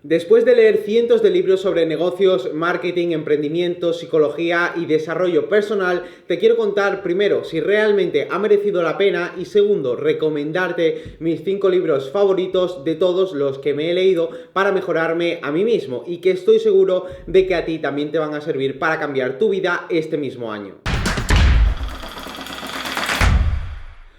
Después de leer cientos de libros sobre negocios, marketing, emprendimiento, psicología y desarrollo personal, te quiero contar primero si realmente ha merecido la pena y segundo, recomendarte mis 5 libros favoritos de todos los que me he leído para mejorarme a mí mismo y que estoy seguro de que a ti también te van a servir para cambiar tu vida este mismo año.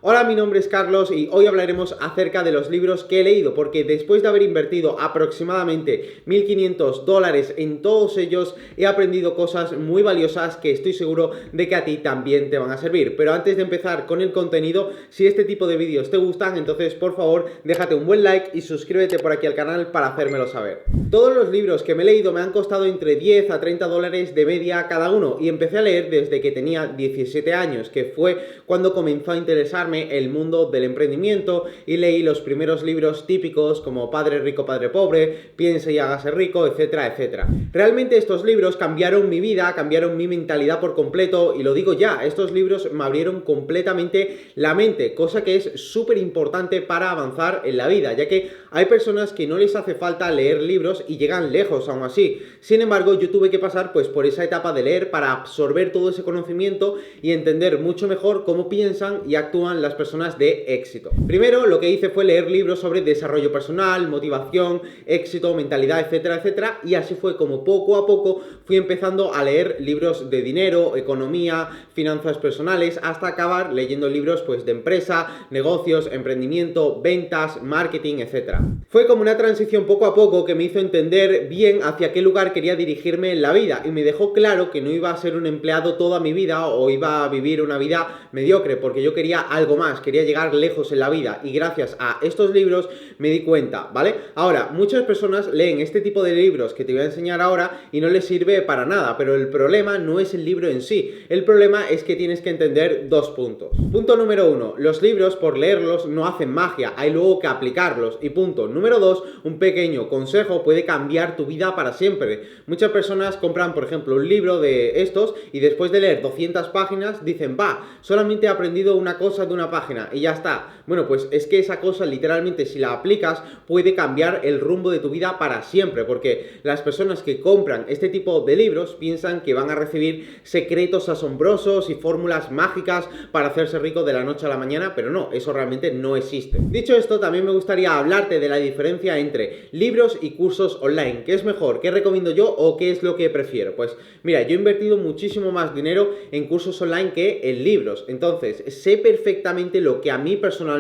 Hola, mi nombre es Carlos y hoy hablaremos acerca de los libros que he leído, porque después de haber invertido aproximadamente $1.500 en todos ellos, he aprendido cosas muy valiosas que estoy seguro de que a ti también te van a servir. Pero antes de empezar con el contenido, si este tipo de vídeos te gustan, entonces por favor déjate un buen like y suscríbete por aquí al canal para hacérmelo saber. Todos los libros que me he leído me han costado entre 10 a 30 dólares de media cada uno y empecé a leer desde que tenía 17 años, que fue cuando comenzó a interesarme el mundo del emprendimiento y leí los primeros libros típicos como Padre Rico, Padre Pobre, Piense y hágase rico, etcétera, etcétera. Realmente estos libros cambiaron mi vida, cambiaron mi mentalidad por completo y lo digo ya, estos libros me abrieron completamente la mente, cosa que es súper importante para avanzar en la vida, ya que hay personas que no les hace falta leer libros y llegan lejos aún así. Sin embargo, yo tuve que pasar pues por esa etapa de leer para absorber todo ese conocimiento y entender mucho mejor cómo piensan y actúan las personas de éxito. Primero, lo que hice fue leer libros sobre desarrollo personal, motivación, éxito, mentalidad, etcétera, etcétera, y así fue como poco a poco fui empezando a leer libros de dinero, economía, finanzas personales, hasta acabar leyendo libros pues de empresa, negocios, emprendimiento, ventas, marketing, etcétera. Fue como una transición poco a poco que me hizo entender bien hacia qué lugar quería dirigirme en la vida y me dejó claro que no iba a ser un empleado toda mi vida o iba a vivir una vida mediocre, porque yo quería algo más, quería llegar lejos en la vida y gracias a estos libros me di cuenta, ¿vale? Ahora, muchas personas leen este tipo de libros que te voy a enseñar ahora y no les sirve para nada, pero el problema no es el libro en sí, el problema es que tienes que entender dos puntos. Punto número 1, los libros por leerlos no hacen magia, hay luego que aplicarlos. Y punto número 2, un pequeño consejo puede cambiar tu vida para siempre. Muchas personas compran, por ejemplo, un libro de estos y después de leer 200 páginas dicen, solamente he aprendido una cosa de una página y ya está. Bueno, pues es que esa cosa literalmente si la aplicas puede cambiar el rumbo de tu vida para siempre, porque las personas que compran este tipo de libros piensan que van a recibir secretos asombrosos y fórmulas mágicas para hacerse rico de la noche a la mañana, pero no, eso realmente no existe. Dicho esto, también me gustaría hablarte de la diferencia entre libros y cursos online. ¿Qué es mejor? ¿Qué recomiendo yo o qué es lo que prefiero? Pues mira, yo he invertido muchísimo más dinero en cursos online que en libros, entonces sé perfectamente lo que a mí personalmente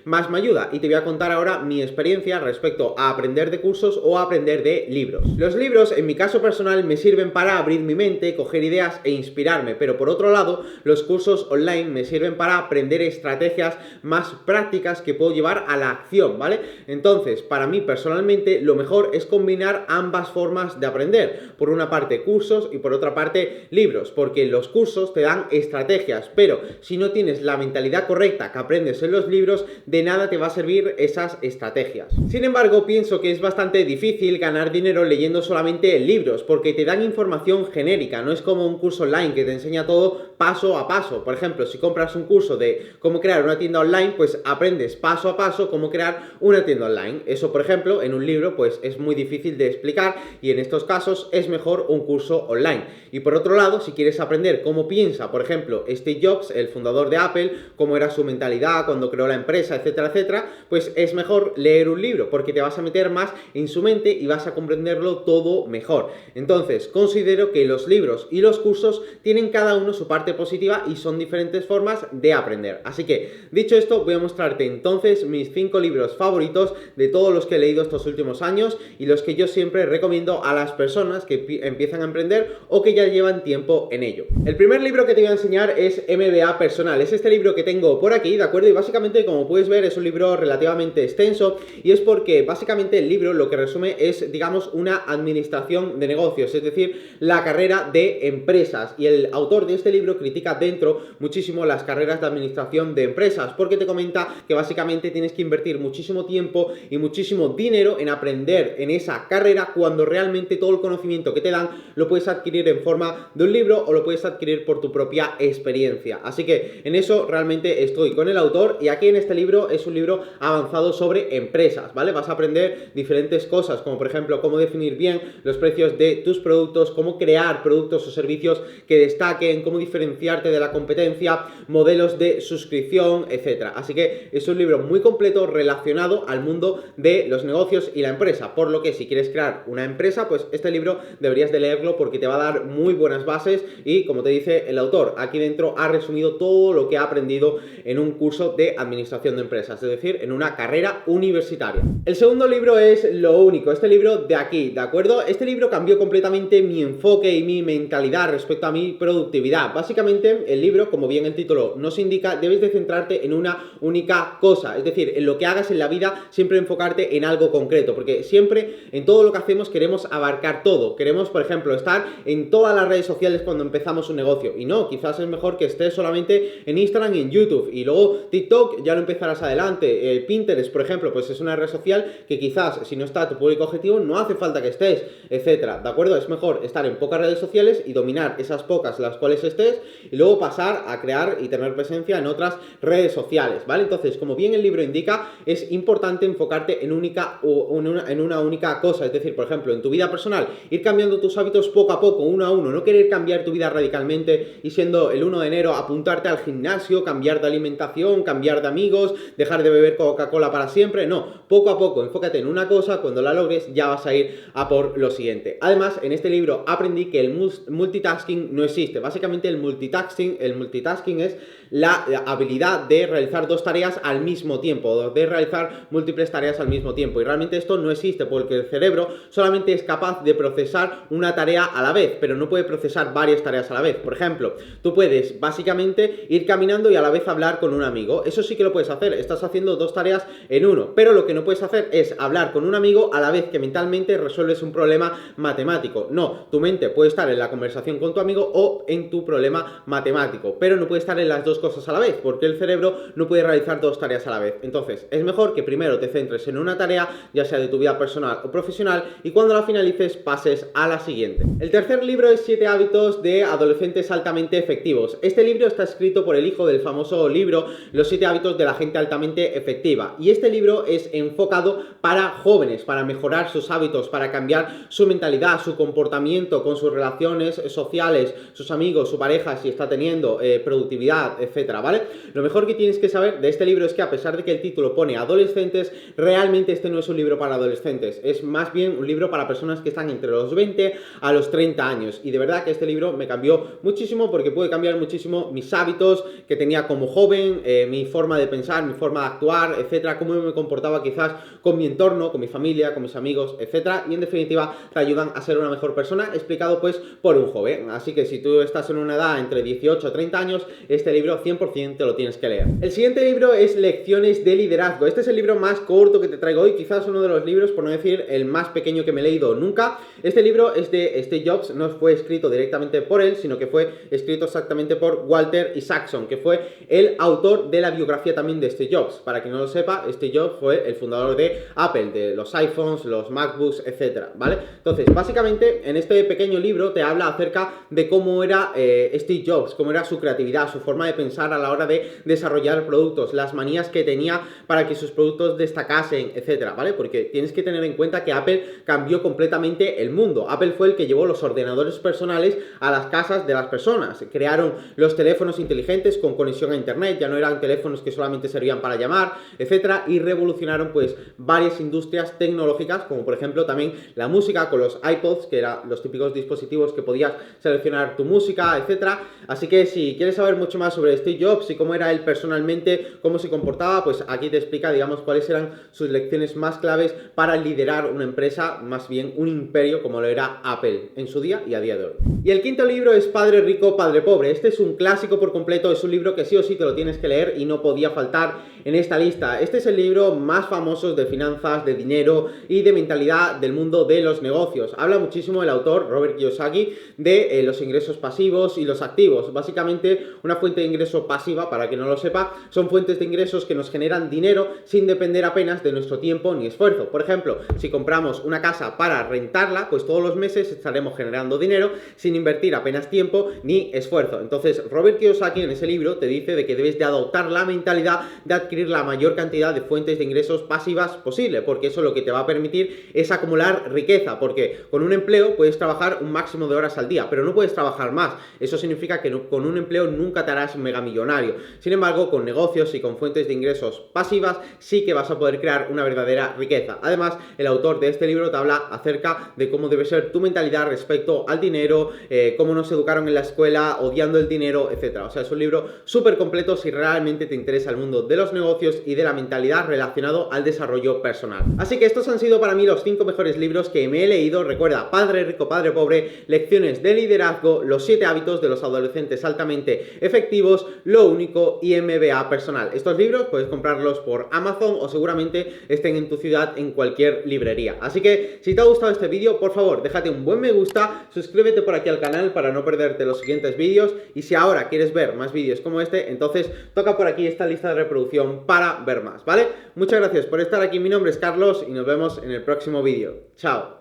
más me ayuda y te voy a contar ahora mi experiencia respecto a aprender de cursos o a aprender de libros. Los libros en mi caso personal me sirven para abrir mi mente, coger ideas e inspirarme, pero por otro lado los cursos online me sirven para aprender estrategias más prácticas que puedo llevar a la acción, ¿vale? Entonces, para mí personalmente lo mejor es combinar ambas formas de aprender, por una parte cursos y por otra parte libros, porque los cursos te dan estrategias, pero si no tienes la mentalidad correcta que aprendes en los libros, de nada te va a servir esas estrategias. Sin embargo, pienso que es bastante difícil ganar dinero leyendo solamente libros, porque te dan información genérica, no es como un curso online que te enseña todo paso a paso. Por ejemplo, si compras un curso de cómo crear una tienda online, pues aprendes paso a paso cómo crear una tienda online. Eso, por ejemplo, en un libro pues es muy difícil de explicar y en estos casos es mejor un curso online. Y por otro lado, si quieres aprender cómo piensa, por ejemplo, Steve Jobs, el fundador de Apple, cómo era su mentalidad cuando creó la empresa, etcétera, etcétera, pues es mejor leer un libro porque te vas a meter más en su mente y vas a comprenderlo todo mejor. Entonces, considero que los libros y los cursos tienen cada uno su parte positiva y son diferentes formas de aprender. Así que, dicho esto, voy a mostrarte entonces mis 5 libros favoritos de todos los que he leído estos últimos años y los que yo siempre recomiendo a las personas que empiezan a emprender o que ya llevan tiempo en ello. El primer libro que te voy a enseñar es MBA Personal. Es este libro que tengo por aquí, ¿de acuerdo? Y básicamente, como puedes ver, es un libro relativamente extenso y es porque básicamente el libro lo que resume es, digamos, una administración de negocios, es decir, la carrera de empresas. Y el autor de este libro critica dentro muchísimo las carreras de administración de empresas, porque te comenta que básicamente tienes que invertir muchísimo tiempo tiempo y muchísimo dinero en aprender en esa carrera, cuando realmente todo el conocimiento que te dan lo puedes adquirir en forma de un libro o lo puedes adquirir por tu propia experiencia. Así que en eso realmente estoy con el autor, y aquí en este libro es un libro avanzado sobre empresas, ¿vale? Vas a aprender diferentes cosas, como por ejemplo cómo definir bien los precios de tus productos, cómo crear productos o servicios que destaquen, cómo diferenciarte de la competencia, modelos de suscripción, etcétera. Así que es un libro muy completo relacionado al mundo de los negocios y la empresa, por lo que si quieres crear una empresa, pues este libro deberías de leerlo porque te va a dar muy buenas bases y, como te dice el autor, aquí dentro ha resumido todo lo que ha aprendido en un curso de administración de empresas, es decir, en una carrera universitaria. El segundo libro es Lo Único, este libro de aquí, ¿de acuerdo? Este libro cambió completamente mi enfoque y mi mentalidad respecto a mi productividad. Básicamente, el libro, como bien el título nos indica, debes de centrarte en una única cosa, es decir, en lo que hagas en la vida, siempre enfocarte en algo concreto, porque siempre en todo lo que hacemos queremos abarcar todo. Queremos, por ejemplo, estar en todas las redes sociales cuando empezamos un negocio, y no, quizás es mejor que estés solamente en Instagram y en YouTube, y luego TikTok ya lo empezarás adelante. Pinterest, por ejemplo, pues es una red social que quizás si no está tu público objetivo no hace falta que estés, etcétera, ¿de acuerdo? Es mejor estar en pocas redes sociales y dominar esas pocas en las cuales estés, y luego pasar a crear y tener presencia en otras redes sociales, ¿vale? Entonces, como bien el libro indica, es importante enfocarte en una única cosa, es decir, por ejemplo, en tu vida personal, ir cambiando tus hábitos poco a poco, uno a uno, no querer cambiar tu vida radicalmente y siendo el 1 de enero apuntarte al gimnasio, cambiar de alimentación, cambiar de amigos, dejar de beber Coca-Cola para siempre, no, poco a poco, enfócate en una cosa, cuando la logres ya vas a ir a por lo siguiente. Además, en este libro aprendí que el multitasking no existe. Básicamente el multitasking es la habilidad de realizar dos tareas al mismo tiempo, de realizar múltiples tareas al mismo tiempo, y realmente esto no existe porque el cerebro solamente es capaz de procesar una tarea a la vez, pero no puede procesar varias tareas a la vez. Por ejemplo, tú puedes básicamente ir caminando y a la vez hablar con un amigo, eso sí que lo puedes hacer, estás haciendo dos tareas en uno, pero lo que no puedes hacer es hablar con un amigo a la vez que mentalmente resuelves un problema matemático. No, tu mente puede estar en la conversación con tu amigo o en tu problema matemático, pero no puede estar en las dos cosas a la vez, porque el cerebro no puede realizar dos tareas a la vez. Entonces, es mejor que primero te centres en una tarea, ya sea de tu vida personal o profesional, y cuando la finalices pases a la siguiente. El tercer libro es 7 hábitos de adolescentes altamente efectivos. Este libro está escrito por el hijo del famoso libro Los 7 hábitos de la gente altamente efectiva, y este libro es enfocado para jóvenes, para mejorar sus hábitos, para cambiar su mentalidad, su comportamiento con sus relaciones sociales, sus amigos, su pareja, si está teniendo productividad, etcétera, ¿vale? Lo mejor que tienes que saber de este libro es que, a pesar de que el título pone adolescentes, realmente este no es un libro para adolescentes, es más bien un libro para personas que están entre los 20 a los 30 años, y de verdad que este libro me cambió muchísimo porque puede cambiar muchísimo mis hábitos que tenía como joven, mi forma de pensar, mi forma de actuar, etcétera, cómo me comportaba quizás con mi entorno, con mi familia, con mis amigos, etcétera, y en definitiva te ayudan a ser una mejor persona, explicado pues por un joven. Así que si tú estás en una edad entre 18 a 30 años, este libro 100% te lo tienes que leer. El siguiente libro es Lecciones de Liderazgo. Este es el libro más corto que te traigo hoy, quizás uno de los libros, por no decir el más pequeño que me he leído nunca. Este libro es de Steve Jobs, no fue escrito directamente por él, sino que fue escrito exactamente por Walter Isaacson, que fue el autor de la biografía también de Steve Jobs. Para quien no lo sepa, Steve Jobs fue el fundador de Apple, de los iPhones, los MacBooks, etcétera, ¿vale? Entonces, básicamente, en este pequeño libro te habla acerca de cómo era Steve Jobs, cómo era su creatividad, su forma de pensar a la hora de desarrollar productos, las manías que tenía para que sus productos destacasen, etcétera, ¿vale? Porque tienes que tener en cuenta que Apple cambió completamente el mundo. Apple fue el que llevó los ordenadores personales a las casas de las personas. Crearon los teléfonos inteligentes con conexión a internet, ya no eran teléfonos que solamente servían para llamar, etcétera, y revolucionaron pues varias industrias tecnológicas, como por ejemplo también la música con los iPods, que eran los típicos dispositivos que podías seleccionar tu música, etcétera. Así que si quieres saber mucho más sobre Steve Jobs y cómo era él personalmente, cómo se comportaba, pues aquí te explica, digamos, cuáles eran sus lecciones más claves para liderar una empresa, más bien un imperio como lo era Apple en su día y a día de hoy. Y el quinto libro es Padre Rico, Padre Pobre. Este es un clásico por completo, es un libro que sí o sí te lo tienes que leer y no podía faltar en esta lista. Este es el libro más famoso de finanzas, de dinero y de mentalidad del mundo de los negocios. Habla muchísimo el autor, Robert Kiyosaki, de los ingresos pasivos y los activos. Básicamente, una fuente de ingreso pasiva, para quien no lo sepa, son fuentes de ingresos que nos generan dinero sin depender depender apenas de nuestro tiempo ni esfuerzo. Por ejemplo, si compramos una casa para rentarla, pues todos los meses estaremos generando dinero sin invertir apenas tiempo ni esfuerzo. Entonces, Robert Kiyosaki en ese libro te dice de que debes de adoptar la mentalidad de adquirir la mayor cantidad de fuentes de ingresos pasivas posible, porque eso lo que te va a permitir es acumular riqueza, porque con un empleo puedes trabajar un máximo de horas al día, pero no puedes trabajar más. Eso significa que con un empleo nunca te harás megamillonario. Sin embargo, con negocios y con fuentes de ingresos pasivas sí que vas a poder crear una verdadera riqueza. Además, el autor de este libro te habla acerca de cómo debe ser tu mentalidad respecto al dinero, cómo nos educaron en la escuela, odiando el dinero, etc. O sea, es un libro súper completo si realmente te interesa el mundo de los negocios y de la mentalidad relacionado al desarrollo personal. Así que estos han sido para mí los 5 mejores libros que me he leído. Recuerda, Padre Rico, Padre Pobre, Lecciones de Liderazgo, Los 7 hábitos de los adolescentes altamente efectivos, Lo único y MBA personal. Estos libros puedes comprarlos por Amazon o seguramente estén en tu ciudad en cualquier librería. Así que si te ha gustado este vídeo, por favor, déjate un buen me gusta, suscríbete por aquí al canal para no perderte los siguientes vídeos y si ahora quieres ver más vídeos como este, entonces toca por aquí esta lista de reproducción para ver más, ¿vale? Muchas gracias por estar aquí, mi nombre es Carlos y nos vemos en el próximo vídeo. Chao.